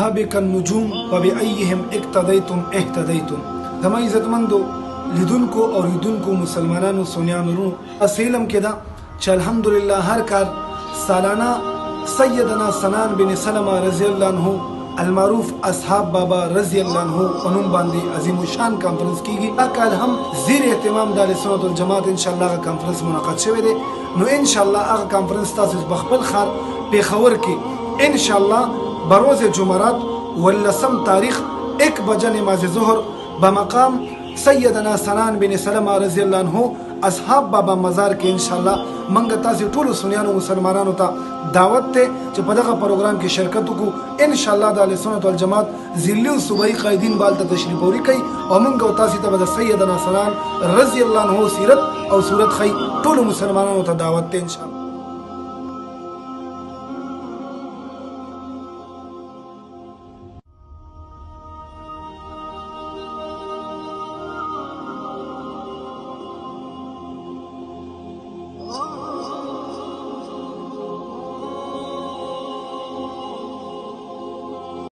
بك النجوم وبأيهم اقتديتم اهتديتم. زما عزتمندو لیدونکو او لیدونکو مسلمانانو سنیانو اسیلم کدا چې الحمدلله هر کار سالانه سیدنا سنان بن سلمہ رضی الله عنه المعروف اصحاب بابا رضی الله عنه قانون باندې عظیم شان کانفرنس کیږي. اکل هم زیر اهتمام د سنت الجماعت ان شاء الله کانفرنس منعقد شوی دی. نو ان شاء الله هغه کانفرنس تاسو بخپل خار پیښور کې ان شاء الله بروز جمعرات واللسم تاریخ 1 بجے نماز ظہر بمقام سیدنا سنان بن سلمہ رضی اللہ عنہ اصحاب بابا مزار کې ان شاء الله منګ تاسو ټول سنیانو مسلمانانو ته دعوت ته چې په دغه پروګرام کې شرکت وکړو. ان شاء الله د سنت والجماعت ذلی او صوبایي قائدین بال ته تشریف اوري کوي او منګ تاسو ته د سیدنا سنان رضی الله عنه سیرت او صورت خي ټول مسلمانانو ته دعوت ته ان شاء الله.